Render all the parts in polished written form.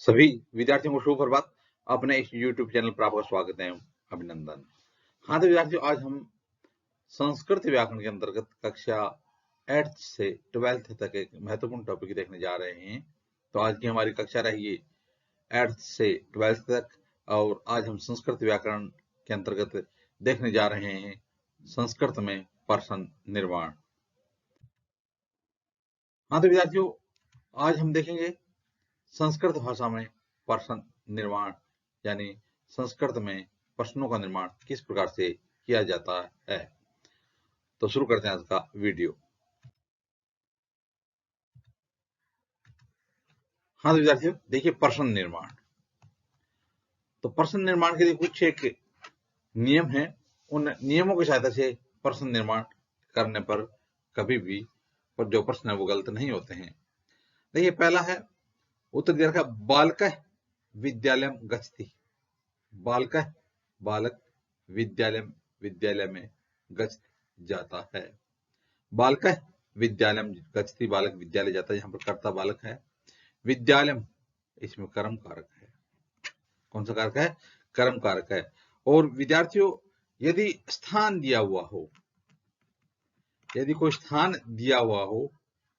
सभी विद्यार्थियों को शुभ प्रभात। अपने इस YouTube चैनल पर आपका स्वागत है, अभिनंदन। हाँ तो विद्यार्थियों, आज हम संस्कृत व्याकरण के अंतर्गत कक्षा 8th से 12th तक एक महत्वपूर्ण टॉपिक देखने जा रहे हैं। तो आज की हमारी कक्षा रही 8th से 12th तक, और आज हम संस्कृत व्याकरण के अंतर्गत देखने जा रहे हैं संस्कृत में प्रश्न निर्माण। हाँ तो विद्यार्थियों, आज हम देखेंगे संस्कृत भाषा में प्रश्न निर्माण, यानी संस्कृत में प्रश्नों का निर्माण किस प्रकार से किया जाता है। तो शुरू करते हैं आज का वीडियो। हाँ तो विद्यार्थियों, देखिए प्रश्न निर्माण। तो प्रश्न निर्माण के लिए कुछ एक नियम है। उन नियमों की सहायता से प्रश्न निर्माण करने पर कभी भी जो प्रश्न है वो गलत नहीं होते हैं। देखिए पहला है, उत्तर दिया रखा बालकः विद्यालयं गच्छति। बालकः बालक, विद्यालयं विद्यालय में, गच्छति जाता है। बालकः विद्यालयं गच्छति, बालक विद्यालय जाता है। यहाँ पर कर्ता बालक है। विद्यालयम, इसमें कर्म कारक है। कौन सा कारक है? कर्म कारक है। और विद्यार्थियों, यदि स्थान दिया हुआ हो, यदि कोई स्थान दिया हुआ हो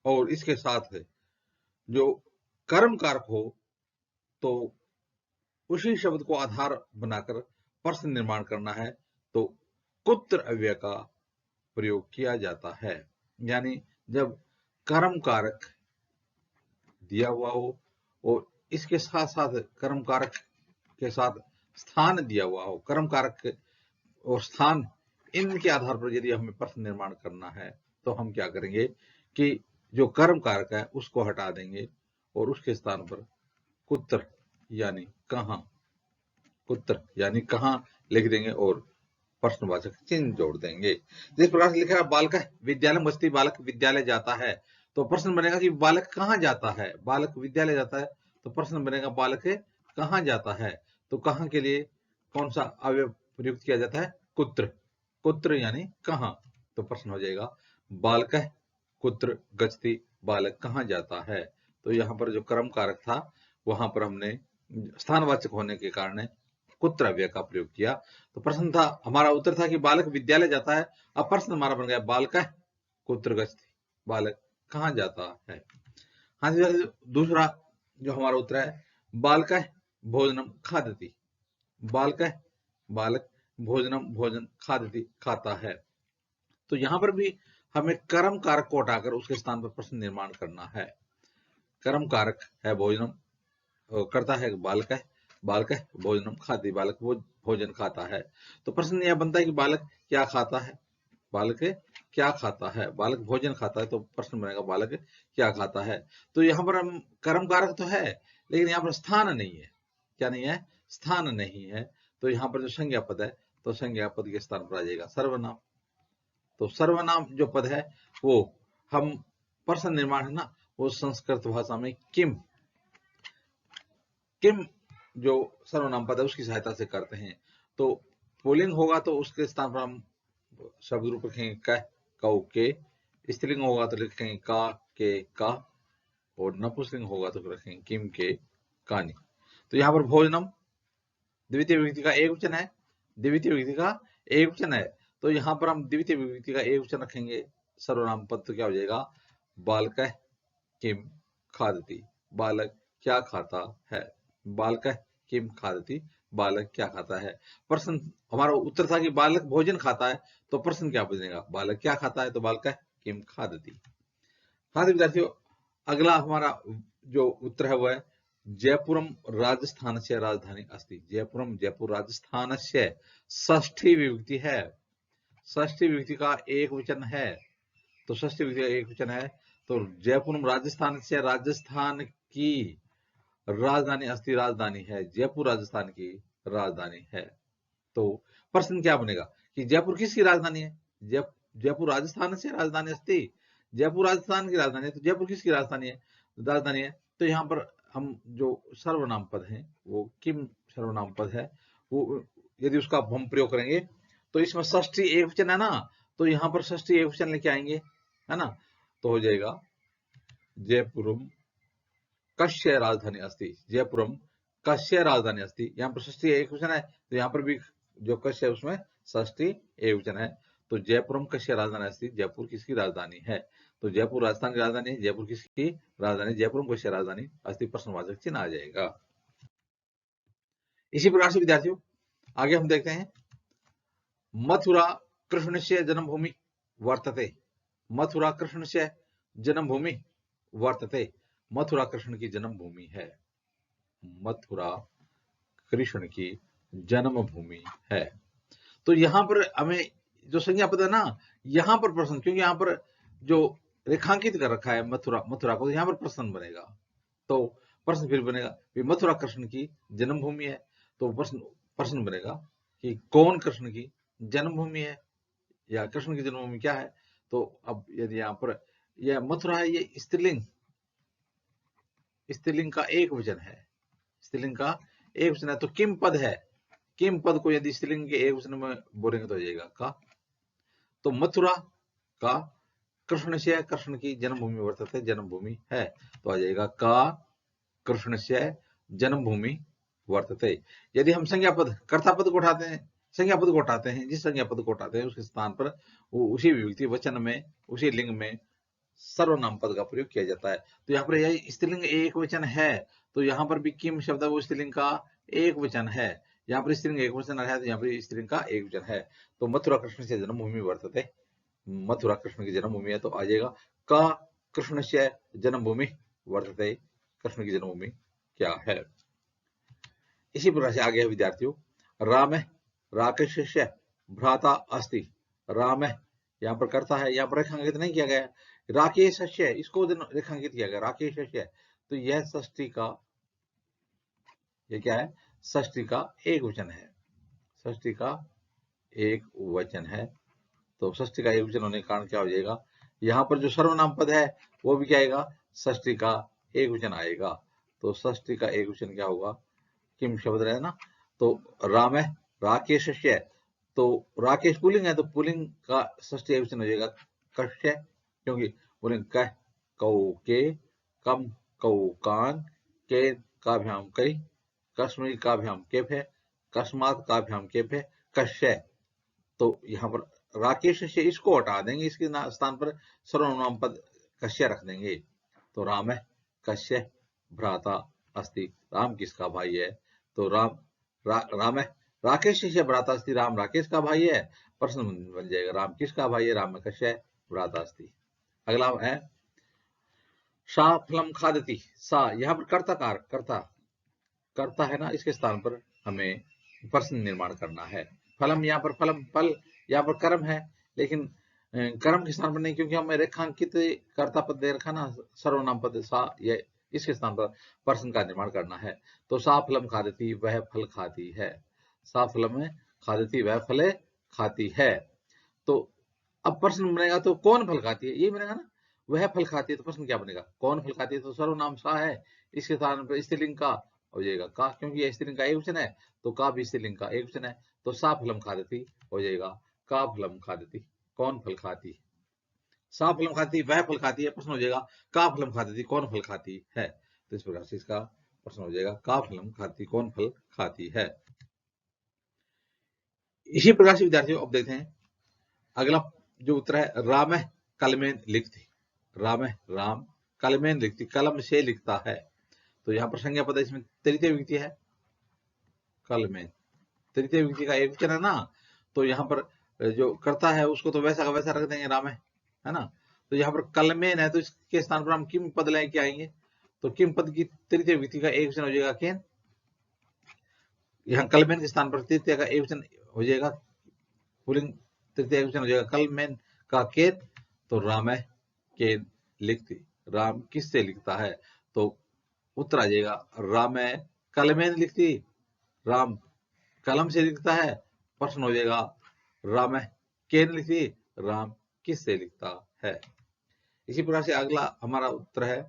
और इसके साथ जो कर्म कारक हो, तो उसी शब्द को आधार बनाकर प्रश्न निर्माण करना है, तो कुत्र अव्यय का प्रयोग किया जाता है। यानी जब कर्म कारक दिया हुआ हो और इसके साथ साथ कर्म कारक के साथ स्थान दिया हुआ हो, कर्म कारक और स्थान, इनके आधार पर यदि हमें प्रश्न निर्माण करना है, तो हम क्या करेंगे कि जो कर्म कारक है उसको हटा देंगे और उसके स्थान पर कुत्र यानी कहां, कुत्र यानी कहां लिख देंगे और प्रश्नवाचक चिन्ह जोड़ देंगे। जिस प्रकार से लिखा है बालक विद्यालय गच्छति, बालक विद्यालय जाता है, तो प्रश्न बनेगा कि बालक कहाँ जाता है। बालक विद्यालय जाता है तो प्रश्न बनेगा बालक कहाँ जाता है। तो कहाँ के लिए कौन सा अवयव प्रयुक्त किया जाता है? कुत्र। कुत्र यानी कहाँ। तो प्रश्न हो जाएगा बालक कुत्र गच्छति, बालक कहाँ जाता है। तो यहाँ पर जो कर्म कारक था वहां पर हमने स्थानवाचक होने के कारण कुत्र अव्यय का प्रयोग किया। तो प्रश्न था, हमारा उत्तर था कि बालक विद्यालय जाता है। अब प्रश्न हमारा बन गया बालक कुत्र गच्छति, बालक कहाँ जाता है। हाँ जी, दूसरा जो हमारा उत्तर है, बालक भोजनम खादति। बालक बालक भोजनम भोजन खादति, खाता है। तो यहां पर भी हमें कर्म कारक को हटाकर उसके स्थान पर प्रश्न निर्माण करना है। कर्म कारक है भोजनम, करता है बालक है, बालक भोजनम खाती, बालक वो भोजन खाता है। तो प्रश्न यह बनता है कि बालक क्या खाता है। बालक क्या खाता है, बालक भोजन खाता है, तो प्रश्न बनेगा बालक क्या खाता है। तो यहाँ पर हम कर्म कारक तो है, लेकिन यहाँ पर स्थान नहीं है। क्या नहीं है? स्थान नहीं है। तो यहाँ पर जो संज्ञा पद है, तो संज्ञा पद के स्थान पर आ जाएगा सर्वनाम। तो सर्वनाम जो पद है वो हम प्रश्न निर्माण है ना, वो संस्कृत भाषा में किम, किम जो सर्वनाम पद है उसकी सहायता से करते हैं। तो पुल्लिंग होगा तो उसके स्थान पर हम शब्द रूप रखेंगे कह, कौ, के। स्त्रीलिंग होगा तो लिखेंगे का, के, का। और नपुंसकलिंग होगा तो रखेंगे किम, के, कानी। तो यहाँ पर भोजनम द्वितीय विभक्ति का एक वचन है, द्वितीय विभक्ति का एक वचन है। तो यहाँ पर हम द्वितीय विभक्ति का एक वचन रखेंगे सर्वनाम पद, तो क्या हो जाएगा बालक किम खादति, बालक क्या खाता है। बालक किम खादति, बालक क्या खाता है। प्रश्न हमारा उत्तर था कि बालक भोजन खाता है, तो प्रश्न क्या बनेगा बालक क्या खाता है, तो बालक किम खादति। हाँ विद्यार्थियों, अगला हमारा जो उत्तर है वो है जयपुरम राजस्थान से राजधानी अस्ति। जयपुरम जयपुर राजस्थान से षष्ठी विभक्ति है, षष्ठी विभक्ति का एक वचन है। तो षष्ठी विभक्ति का एक वचन है, तो जयपुरम राजस्थान से राजस्थान की राजधानी अस्ति, राजधानी है, जयपुर राजस्थान की राजधानी है। तो प्रश्न क्या बनेगा कि जयपुर किसकी राजधानी है। जयपुर राजस्थान से राजधानी अस्ति, जयपुर राजस्थान की राजधानी है, तो जयपुर किसकी राजधानी है, राजधानी है। तो यहाँ पर हम जो सर्वनाम पद है वो किम सर्वनाम पद है, वो यदि उसका हम प्रयोग करेंगे तो इसमें षष्ठी एक वचन है ना, तो यहाँ पर षष्ठी एक वचन लेके आएंगे, है ना। तो हो जाएगा जयपुरम कस्य राजधानी अस्ति, जयपुरम कस्य राजधानी अस्ति। यहाँ पर षष्ठी एक वचन है, तो यहाँ पर भी जो कस्य है उसमें षष्ठी एक वचन है। तो जयपुरम कस्य राजधानी अस्ति, जयपुर किसकी राजधानी है। तो जयपुर राजस्थान की राजधानी है, जयपुर किसकी राजधानी, जयपुरम कस्य राजधानी अस्ति, प्रश्नवाचक चिन्ह आ जाएगा। इसी प्रकार से विद्यार्थियों आगे हम देखते हैं, मथुरा कृष्णस्य जन्मभूमि वर्तते। मथुरा कृष्णस्य जन्मभूमि वर्तते, मथुरा कृष्ण की जन्मभूमि है, मथुरा कृष्ण की जन्मभूमि है। तो यहां पर हमें जो संज्ञा पद है ना, यहां पर प्रश्न, क्योंकि यहां पर जो रेखांकित कर रखा है मथुरा को, यहां पर प्रश्न बनेगा। तो प्रश्न फिर बनेगा मथुरा कृष्ण की जन्मभूमि है, तो प्रश्न बनेगा कि कौन कृष्ण की जन्मभूमि है या कृष्ण की जन्मभूमि क्या है। तो अब यदि यहाँ पर यह मथुरा है, ये स्त्रीलिंग का एक वचन है, स्त्रीलिंग का एक वचन है, तो किम पद है, किम पद को यदि स्त्रीलिंग के एक वचन में बोलेंगे तो हो जाएगा का। तो मथुरा का कृष्ण से, कृष्ण की जन्मभूमि वर्तते, जन्मभूमि है, तो आ जाएगा का कृष्ण से जन्मभूमि वर्तते। यदि हम संज्ञा पद कर्ता पद को उठाते हैं, संज्ञा पद को उठाते हैं, जिस संज्ञा पद को उठाते हैं उसके स्थान पर उसी विभक्ति वचन में, उसी लिंग में सर्वनाम पद का प्रयोग किया जाता है। तो यहाँ पर यह स्त्रीलिंग एक वचन है, तो यहाँ पर भी किम शब्द है वो स्त्रीलिंग का एक वचन है, यहाँ पर स्त्रीलिंग एक वचन है, तो यहाँ पर स्त्रीलिंग का एक वचन है। तो मथुरा कृष्ण से जन्मभूमि वर्तते, मथुरा कृष्ण की जन्मभूमि है, तो आ जाएगा का कृष्ण से जन्मभूमि वर्तते, कृष्ण की जन्मभूमि क्या है। इसी प्रकार से आगे है विद्यार्थियों, राम राकेश भ्राता अस्ति। राम यहाँ पर करता है, यहाँ पर रेखांकित नहीं किया गया, राकेश इसको रेखांकित किया गया, राकेश। तो यह षष्ठी का, ये क्या है, षष्ठी का एक वचन है, षष्ठी का एक वचन है। तो षष्ठी का एक वचन होने के कारण क्या हो जाएगा, यहाँ पर जो सर्वनाम पद है वो भी क्या आएगा, षष्ठी का एक वचन आएगा। तो षष्ठी का एक वचन क्या होगा, किम शब्द रहे ना। तो राम राकेश, तो राकेश पुलिंग है, तो पुलिंग का षष्ठी एक वचन हो जाएगा कश्य, क्योंकि पुलिंग कह कौ के, कम कौ कान, के काभ्याम कई, कश्मीर काभ्याम केप है, कस्मात काभ्याम केप है, कश्य। तो यहाँ पर राकेश से इसको हटा देंगे, इसके स्थान पर सर्वनाम पद कश्य रख देंगे। तो राम कश्य भ्राता अस्ति, राम किसका भाई है। तो राम राकेश से भ्राता अस्ति, राम राकेश का भाई है, प्रश्न बन जाएगा राम किसका भाई है, राम कश्य भ्राता अस्ति। अगला है सा फलम खादती, सा यहाँ पर कर्ता है ना, इसके स्थान पर हमें प्रश्न निर्माण करना है। फलम यहाँ पर फलम फल, यहाँ पर कर्म है, लेकिन कर्म के स्थान पर नहीं, क्योंकि हमें रेखांकित कर्ता पद दे रखा ना, सर्वनाम पद सा, ये इसके स्थान पर प्रश्न का निर्माण करना है। तो सा फलम खादती, वह फल खाती है, सा फलम खादती, वह फल खाती है। तो अब प्रश्न बनेगा तो कौन फल खाती है, ये बनेगा ना, वह फल खाती है, तो प्रश्न क्या बनेगा, कौन फल खाती है। तो सर्वनाम सा है, इसके स्थान पर स्त्रीलिंग का हो जाएगा का, क्योंकि यह स्त्रीलिंग का एक वचन है, तो का भी स्त्रीलिंग का एक वचन है। तो सा फलम खादती हो जाएगा का फलम खादती, कौन फल खाती, सा फलम खाती वह फल खाती है, प्रश्न हो जाएगा का फलम खाती कौन फल खाती है। तो इस प्रकार से इसका प्रश्न हो जाएगा का फलम खाती कौन फल खाती है। इसी प्रकार से विद्यार्थियों अब देखते हैं अगला जो उत्तर है, राम कलमें लिखती, राम कलमें लिखती, कलम से लिखता है। तो यहाँ पर संज्ञा पद इसमें तृतीय विभक्ति है, कलमें तृतीय विभक्ति का एक वचन है ना, तो यहाँ पर जो करता है उसको तो वैसा का वैसा रख देंगे राम है ना। तो यहाँ पर कलमेन है, तो इसके स्थान पर हम किम पद लेके आएंगे, तो किम पद की तृतीय विभक्ति का एक वचन हो जाएगा केन, यहाँ कलमेन के स्थान पर तृतीय का एक वचन हो जाएगा, पुलिंग तृतीय एक वचन हो जाएगा कलमेन का केन। तो राम केन लिखती, राम किससे लिखता है, तो उत्तर आ जाएगा राम कलमेन लिखती, राम कलम से लिखता है, प्रश्न हो जाएगा राम केन लिखती, राम किससे लिखता है। इसी प्रकार से अगला हमारा उत्तर है,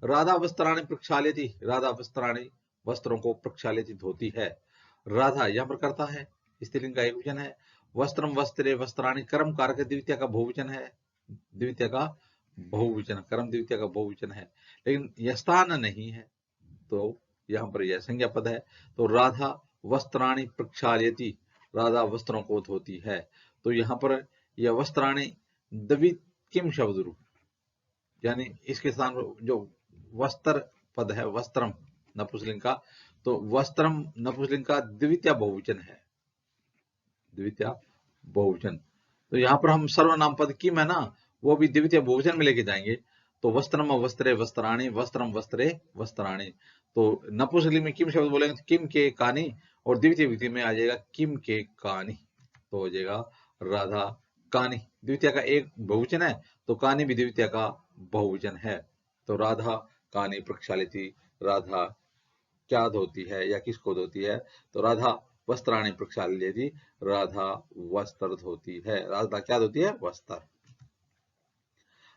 राधा वस्त्राणी प्रक्षाल्यति, राधा वस्त्राणी वस्त्रों को प्रक्षाल्यति धोती है। राधा यहाँ पर करता है, स्त्रीलिंग का एक वचन है, वस्त्रम वस्त्रे वस्त्राणी कर्म कारक द्वितीय का बहुवचन है, द्वितीय का बहुवचन, कर्म द्वितीय का बहुवचन है, लेकिन यह स्थान नहीं है, तो यहाँ पर यह संज्ञा पद है। तो राधा वस्त्राणि प्रक्षालयति, राधा वस्त्रों को धोती है। तो यहाँ पर यह वस्त्राणि द्वित किम शब्द रूप, यानी इसके स्थान पर जो वस्त्र पद है, वस्त्रम नपुंसकलिंग का, तो वस्त्रम नपुंसकलिंग का द्वितीय बहुवचन है, द्वितीय बहुवचन। तो यहाँ पर हम सर्वनाम पद किम है ना, वो भी द्वितीय बहुवचन में लेके जाएंगे। तो वस्त्रम वस्त्रे वस्त्राणि, वस्त्रम वस्त्रे वस्त्राणि। तो नपुंसकलिंग में किम शब्द बोलेंगे तो किम के कानि, और द्वितीय विभक्ति में आ जाएगा किम के कानि, तो हो जाएगा राधा कानि। द्वितीय का एक बहुवचन है, तो कानि भी द्वितीय का बहुवचन है। तो राधा कानि प्रक्षालिति, राधा क्या धोती है या किसको धोती है, तो राधा वस्त्राणि प्रक्षाल्यति, राधा वस्त्र धोती है। राधा क्या धोती है, वस्त्र।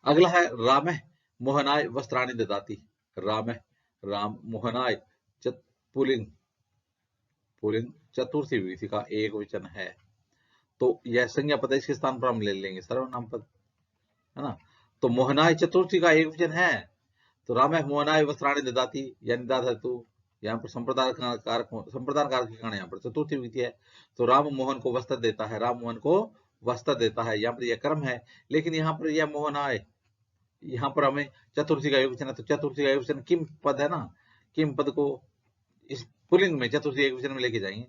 अगला है रामः मोहनाय वस्त्राणि ददाति। रामः, राम, मोहनाय पुल्लिंग, पुल्लिंग चतुर्थी विभक्ति का एक वचन है। तो यह संज्ञा पद है, इसके स्थान पर हम ले लेंगे सर्वनाम पद, है ना। तो मोहनाय चतुर्थी का एक वचन है। तो रामः मोहनाय वस्त्राणि ददाति, यानी धातु यहाँ पर संप्रदान कारक के कारण यहाँ पर चतुर्थी विभक्ति है। तो राम मोहन को वस्त्र देता है, राम मोहन को वस्त्र देता है, यहाँ पर यह कर्म है। लेकिन यहाँ पर यह मोहनाय, यहाँ पर हमें चतुर्थी का एक वचन है, तो चतुर्थी का एक वचन किम पद है ना, किम पद को इस पुल्लिंग में चतुर्थी एक वचन में लेके जाएंगे,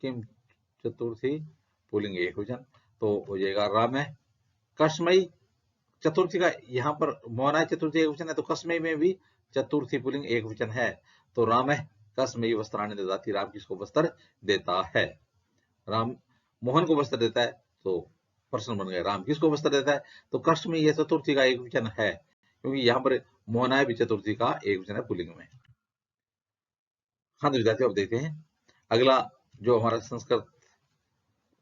किम चतुर्थी पुल्लिंग एक वचन, तो हो जाएगा रामः कस्मै चतुर्थी का, यहाँ पर मोहनाय चतुर्थी एक वचन है, तो कस्मै में भी चतुर्थी पुल्लिंग एक वचन है। तो रामः कस्मै वस्त्राणि ददाति, राम किसको वस्त्र देता है, राम मोहन को वस्त्र देता है। तो प्रश्न बन गया, राम किसको वस्त्र देता है, तो कस्मै यह चतुर्थी का एक वचन है, क्योंकि यहाँ पर मोहनाय भी चतुर्थी का एक वचन है पुल्लिंग में। हाँ तो विद्यार्थी, अब देखते हैं अगला जो हमारा संस्कृत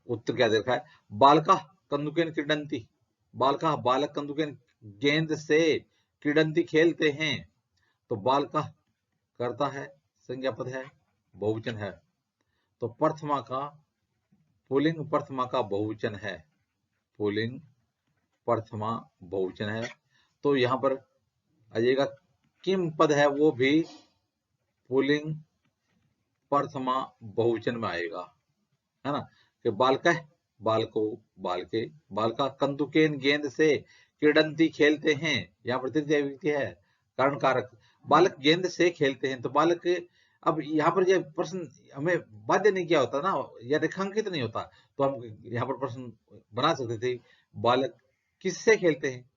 उत्तर क्या देखा है। बालका कंदुकेन क्रीडंती, बालका बालक कंदुकेन गेंद से क्रीडंती खेलते हैं। तो बालका करता है, संज्ञा पद है, बहुवचन है। तो प्रथमा का पुल्लिंग प्रथमा का बहुवचन है, पुल्लिंग प्रथमा बहुवचन है। तो यहाँ पर आ जाएगा किम पद है, वो भी पुल्लिंग प्रथमा बहुवचन में आएगा, है ना। कि बालका, बालको, बालके, बालका कंदुकेन गेंद से क्रीडंती खेलते हैं, यहाँ पर तृतीय विभक्ति है, कारण कारक। बालक गेंद से खेलते हैं, तो बालक, अब यहाँ पर यह प्रश्न हमें बाध्य नहीं किया होता ना, या रेखांकित नहीं होता, तो हम यहाँ पर प्रश्न बना सकते थे बालक किससे खेलते हैं।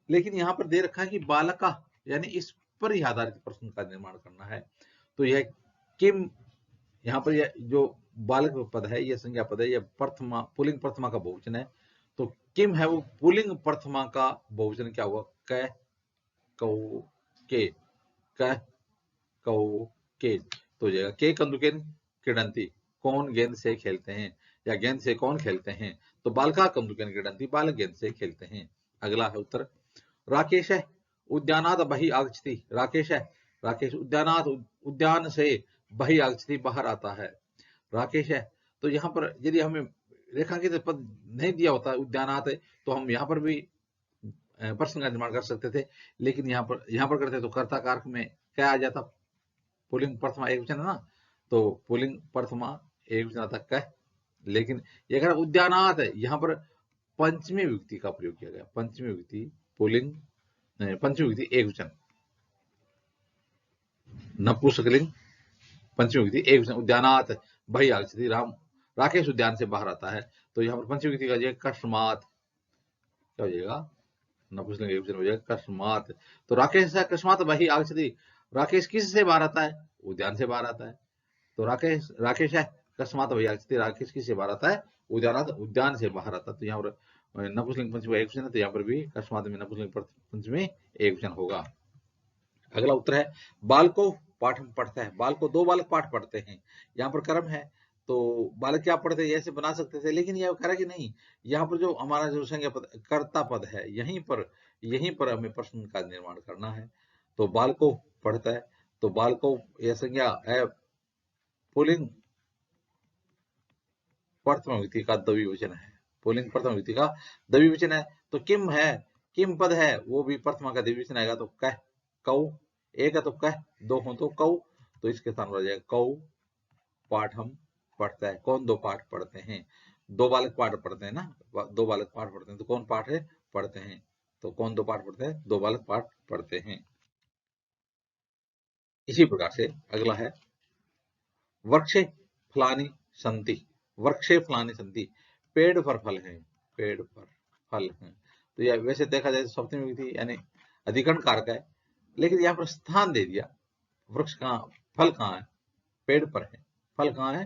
लेकिन यहाँ पर दे रखा है कि बालका, यानी इस पर ही आधारित प्रश्न का निर्माण करना है। तो यह किम, यहाँ पर यह जो बालक पद है, यह संज्ञा पद है, यह प्रथमा पुल्लिंग प्रथमा का बहुवचन है। तो किम है वो पुल्लिंग प्रथमा का बहुवचन क्या हुआ, क, कौ, के, क, कौ, के। तो जाएगा के कंदुकेन क्रीडंती, कौन गेंद से खेलते हैं, या गेंद से कौन खेलते हैं। तो बालका कंदुकेन क्रीडंती, बालक गेंद से खेलते हैं। अगला है उत्तर, राकेश है उद्यानात बहि आगच्छति, राकेश है, राकेश उद्यानात, उद्यान से बहि आगच्छति, बाहर आता है, राकेश है। तो यहाँ पर यदि हमें रेखांकित पद नहीं दिया होता उद्यानात, तो हम यहाँ पर भी प्रश्न का निर्माण कर सकते थे। लेकिन यहाँ पर करते तो कर्ता कारक में क्या आ जाता, पुल्लिंग प्रथमा एक वचन है ना, तो पुल्लिंग प्रथमा एक वचन आता कह। लेकिन ये अगर उद्यानात है, यहाँ पर पंचमी विभक्ति का प्रयोग किया गया, पंचमी विभक्ति पुल्लिंग, पंचमी विभक्ति एक वचन, नपुंसकलिंग पंचमी विभक्ति एक वचन, उद्यानात बहि आगच्छति, राम राकेश उद्यान से बाहर आता है। तो यहाँ पर पंचमी विभक्ति का जाएगा कस्मात, क्या हो जाएगा, नपुंसकलिंग एक वचन हो जाएगा कस्मात। तो राकेश अकस्मात बहि आगच्छति, राकेश किस से बाहर आता है, उद्यान से बाहर आता है। तो राकेश है अकस्मात बहि आगच्छति, राकेश किस से बाहर आता है, उद्यान से बाहर आता है। तो यहाँ पर नपुंसकलिंग पंचमी एक वचन है, तो यहाँ पर भी अकस्मात में नपुंसकलिंग पंचमी एक वचन होगा। अगला उत्तर है, बालको पाठम पढ़ता है, बालको दो बालक पाठ पढ़ते हैं, यहाँ पर कर्म है, तो बालक क्या पढ़ते हैं ऐसे बना सकते थे, लेकिन यह करा कि नहीं, यहाँ पर जो हमारा जो संज्ञा पद कर्ता पद है, यहीं पर हमें प्रश्न का निर्माण करना है। तो बालको पढ़ता है, तो बालको यह संज्ञा है पुल्लिंग प्रथमा विभक्ति का द्विवचन है, पुल्लिंग प्रथमा विभक्ति का द्विवचन है। तो किम है, किम पद है, वो भी प्रथमा का द्विवचन आएगा, तो कह, कौ एक है तो कह, दो हो तो कौ, तो इसके स्थान पर आ जाएगा कौ पाठ हम पढ़ता है। कौन दो पाठ पढ़ते हैं? दो बालक पाठ पढ़ते हैं ना, दो बालक पाठ पढ़ते हैं, तो कौन पाठ है? पढ़ते हैं। तो कौन दो पाठ पढ़ते हैं? दो बालक पाठ पढ़ते हैं। इसी प्रकार से अगला है वृक्षे फलानी संति। वृक्षे फलानी संति, पेड़ पर फल हैं, पेड़ पर फल हैं। तो यह वैसे देखा जाए तो सप्तमी विभक्ति यानी अधिकरण कारक है, लेकिन यहाँ पर स्थान दे दिया। वृक्ष कहाँ, फल कहाँ है? पेड़ पर है। फल कहाँ है?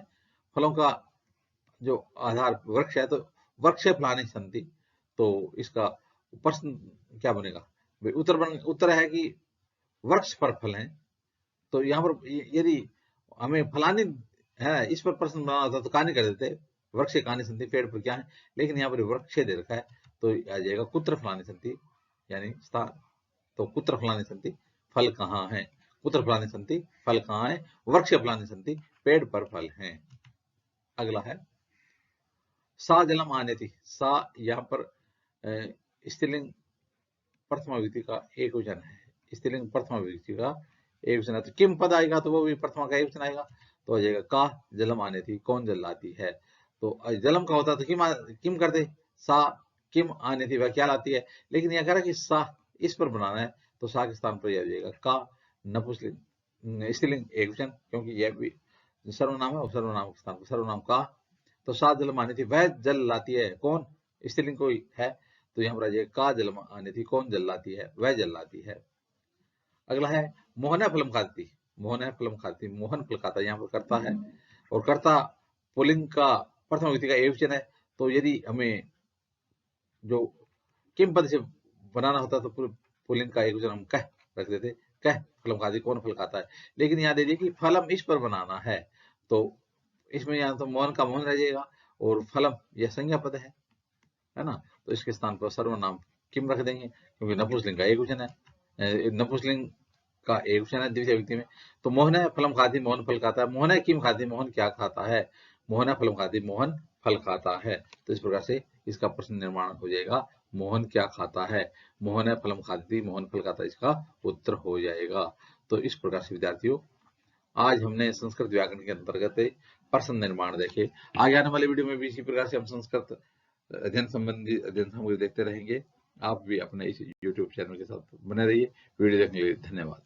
फलों का जो आधार वृक्ष है, तो वृक्षे फलानी संति, तो इसका प्रश्न क्या बनेगा? उत्तर है कि वृक्ष पर फल है। तो यहाँ पर यदि हमें फलानी है इस पर प्रश्न बनाना होता तो कहानी कर देते, वृक्ष कहानी संति, पेड़ पर क्या है, लेकिन यहाँ पर वृक्ष दे रखा है, तो आ जाएगा कुत्र फलानी संति यानी स्थान। तो कुत्र फलानी संति, फल कहाँ है? कुत्र फलानी संति, फल कहाँ है? वृक्ष फलानी संति, पेड़ पर फल हैं। अगला है सा जलम आने थी। सा यहाँ पर स्त्रीलिंग प्रथमा विभक्ति का एक वचन है। स्त्रीलिंग प्रथमा विभक्ति का एक वचन है, तो किम पद आएगा तो वो भी प्रथमा का एक वचन आएगा, तो आ जाएगा का जलम आने थी, कौन जल लाती है। तो जलम का होता तो किम करते, सा किम आने थी, वह क्या लाती है। लेकिन यह कह रहा कि सा इस पर बनाना है, तो सा के स्थान पर यह आ जाएगा का नपुंसकलिंग स्त्रीलिंग एक वचन, क्योंकि यह भी सर्वनाम है और सर्वनाम के स्थान पर सर्वनाम का। तो सा जल आने थी, वह जल लाती है, कौन? स्त्रीलिंग कोई है, तो यहाँ पर आ जाएगा का जल आने थी, कौन जल लाती है, वह जल लाती है। अगला है मोहन फलम खाती। मोहन फलम खाती, मोहन फल खाता, यहाँ पर करता है, और करता पुलिंग का प्रथम विभक्ति का एक वचन है। तो यदि हमें जो किम पद से बनाना होता तो पुलिंग का एक वचन हम कह रख देते, कह फलम खाती, कौन फल खाता है। लेकिन यहाँ दे दिए कि फलम इस पर बनाना है, तो इसमें यहाँ तो मोहन का मोहन रह जाएगा, और फलम यह संज्ञा पद है ना, तो इसके स्थान पर सर्वनाम किम रख देंगे, क्योंकि नपुंसकलिंग का एक वचन है, नपुंसकलिंग का एक वचन है द्वितीय विभक्ति में। तो मोहन है फलम खाती, मोहन फल खाता है। मोहन है किम खाती, मोहन क्या खाता है। मोहन है फलम खाती, मोहन फल खाता है। तो इस प्रकार से इसका प्रश्न निर्माण हो जाएगा, मोहन क्या खाता है। मोहन है फलम खाती, मोहन फल खाता, इसका उत्तर हो जाएगा। तो इस प्रकार से विद्यार्थियों आज हमने संस्कृत व्याकरण के अंतर्गत प्रश्न निर्माण देखे। आगे आने वाले वीडियो में भी इसी प्रकार से हम संस्कृत अध्ययन संबंधी अध्ययन सामग्री देखते रहेंगे। आप भी अपने इस YouTube चैनल के साथ बने रहिए। वीडियो देखने के लिए धन्यवाद।